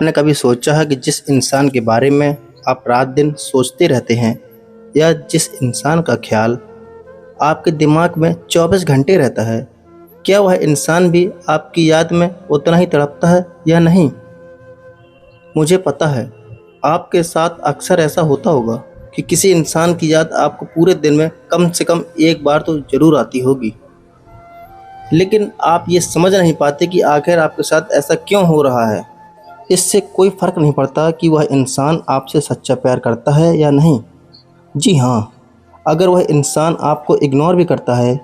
आपने कभी सोचा है कि जिस इंसान के बारे में आप रात दिन सोचते रहते हैं या जिस इंसान का ख्याल आपके दिमाग में 24 घंटे रहता है, क्या वह इंसान भी आपकी याद में उतना ही तड़पता है या नहीं? मुझे पता है आपके साथ अक्सर ऐसा होता होगा कि किसी इंसान की याद आपको पूरे दिन में कम से कम एक बार तो ज़रूर आती होगी, लेकिन आप ये समझ नहीं पाते कि आखिर आपके साथ ऐसा क्यों हो रहा है। इससे कोई फ़र्क नहीं पड़ता कि वह इंसान आपसे सच्चा प्यार करता है या नहीं। जी हाँ, अगर वह इंसान आपको इग्नोर भी करता है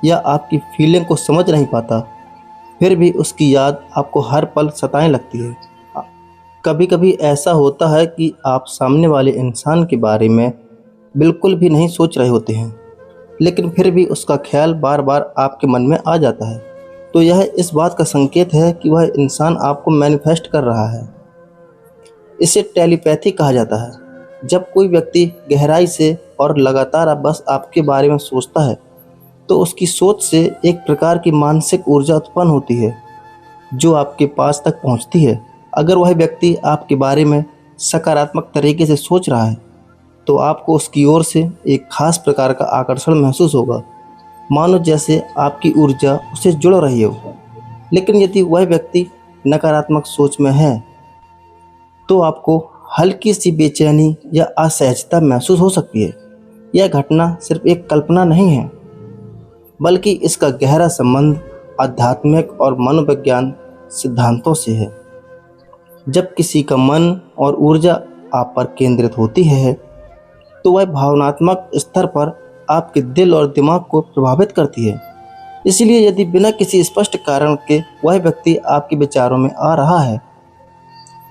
या आपकी फीलिंग को समझ नहीं पाता, फिर भी उसकी याद आपको हर पल सताने लगती है। कभी कभी ऐसा होता है कि आप सामने वाले इंसान के बारे में बिल्कुल भी नहीं सोच रहे होते हैं, लेकिन फिर भी उसका ख्याल बार बार आपके मन में आ जाता है। तो यह इस बात का संकेत है कि वह इंसान आपको मैनिफेस्ट कर रहा है। इसे टेलीपैथी कहा जाता है। जब कोई व्यक्ति गहराई से और लगातार बस आपके बारे में सोचता है, तो उसकी सोच से एक प्रकार की मानसिक ऊर्जा उत्पन्न होती है जो आपके पास तक पहुंचती है। अगर वह व्यक्ति आपके बारे में सकारात्मक तरीके से सोच रहा है, तो आपको उसकी ओर से एक खास प्रकार का आकर्षण महसूस होगा, मानो जैसे आपकी ऊर्जा उससे जुड़ रही हो। लेकिन यदि वह व्यक्ति नकारात्मक सोच में है, तो आपको हल्की सी बेचैनी या असहजता महसूस हो सकती है। यह घटना सिर्फ एक कल्पना नहीं है, बल्कि इसका गहरा संबंध आध्यात्मिक और मनोविज्ञान सिद्धांतों से है। जब किसी का मन और ऊर्जा आप पर केंद्रित होती है, तो वह भावनात्मक स्तर पर आपके दिल और दिमाग को प्रभावित करती है। इसलिए यदि बिना किसी स्पष्ट कारण के वह व्यक्ति आपके विचारों में आ रहा है,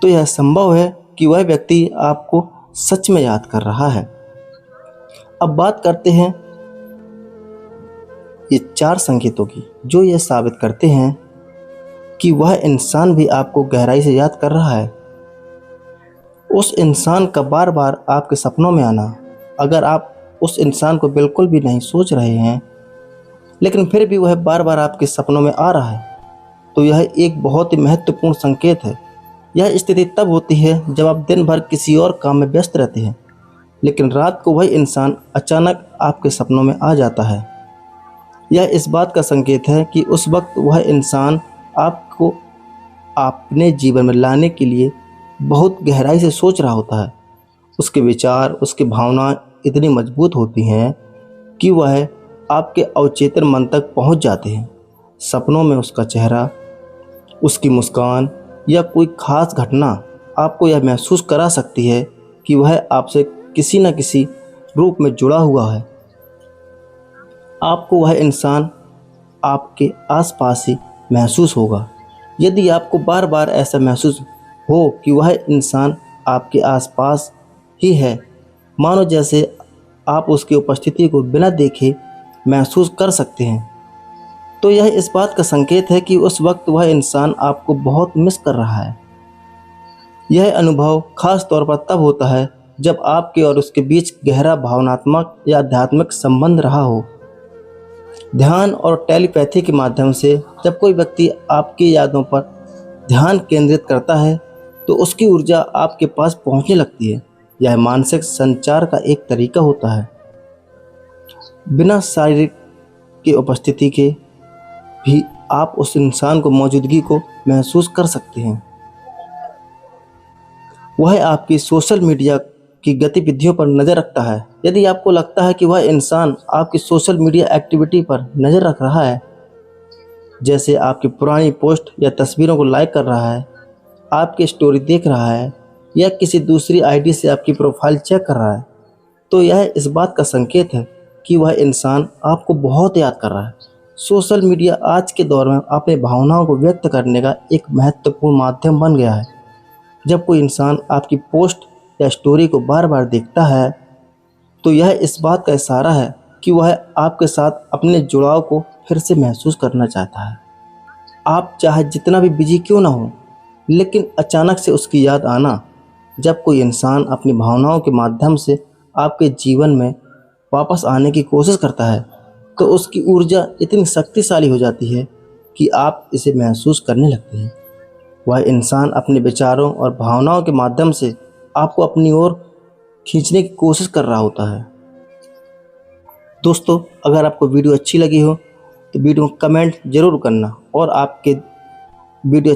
तो यह संभव है कि वह व्यक्ति आपको सच में याद कर रहा है। अब बात करते हैं ये 4 संकेतों की, जो यह साबित करते हैं कि वह इंसान भी आपको गहराई से याद कर रहा है। उस इंसान का बार बार आपके सपनों में आना। अगर आप उस इंसान को बिल्कुल भी नहीं सोच रहे हैं, लेकिन फिर भी वह बार बार आपके सपनों में आ रहा है, तो यह एक बहुत ही महत्वपूर्ण संकेत है। यह स्थिति तब होती है जब आप दिन भर किसी और काम में व्यस्त रहते हैं, लेकिन रात को वह इंसान अचानक आपके सपनों में आ जाता है। यह इस बात का संकेत है कि उस वक्त वह इंसान आपको अपने जीवन में लाने के लिए बहुत गहराई से सोच रहा होता है। उसके विचार, उसकी भावनाएं इतनी मजबूत होती हैं कि वह आपके अवचेतन मन तक पहुंच जाते हैं। सपनों में उसका चेहरा, उसकी मुस्कान या कोई खास घटना आपको यह महसूस करा सकती है कि वह आपसे किसी न किसी रूप में जुड़ा हुआ है। आपको वह इंसान आपके आसपास ही महसूस होगा। यदि आपको बार बार ऐसा महसूस हो कि वह इंसान आपके आसपास ही है, मानो जैसे आप उसकी उपस्थिति को बिना देखे महसूस कर सकते हैं, तो यह इस बात का संकेत है कि उस वक्त वह इंसान आपको बहुत मिस कर रहा है। यह अनुभव खास तौर पर तब होता है जब आपके और उसके बीच गहरा भावनात्मक या आध्यात्मिक संबंध रहा हो। ध्यान और टेलीपैथी के माध्यम से जब कोई व्यक्ति आपकी यादों पर ध्यान केंद्रित करता है, तो उसकी ऊर्जा आपके पास पहुंचने लगती है। यह मानसिक संचार का एक तरीका होता है। बिना शारीरिक की उपस्थिति के भी आप उस इंसान को मौजूदगी को महसूस कर सकते हैं। वह आपकी सोशल मीडिया की गतिविधियों पर नज़र रखता है। यदि आपको लगता है कि वह इंसान आपकी सोशल मीडिया एक्टिविटी पर नज़र रख रहा है, जैसे आपकी पुरानी पोस्ट या तस्वीरों को लाइक कर रहा है, आपकी स्टोरी देख रहा है या किसी दूसरी आईडी से आपकी प्रोफाइल चेक कर रहा है, तो यह इस बात का संकेत है कि वह इंसान आपको बहुत याद कर रहा है। सोशल मीडिया आज के दौर में अपनी भावनाओं को व्यक्त करने का एक महत्वपूर्ण माध्यम बन गया है। जब कोई इंसान आपकी पोस्ट या स्टोरी को बार बार देखता है, तो यह इस बात का इशारा है कि वह आपके साथ अपने जुड़ाव को फिर से महसूस करना चाहता है। आप चाहे जितना भी बिजी क्यों ना हो, लेकिन अचानक से उसकी याद आना, जब कोई इंसान अपनी भावनाओं के माध्यम से आपके जीवन में वापस आने की कोशिश करता है, तो उसकी ऊर्जा इतनी शक्तिशाली हो जाती है कि आप इसे महसूस करने लगते हैं। वह इंसान अपने विचारों और भावनाओं के माध्यम से आपको अपनी ओर खींचने की कोशिश कर रहा होता है। दोस्तों, अगर आपको वीडियो अच्छी लगी हो तो वीडियो को कमेंट ज़रूर करना, और आपके वीडियो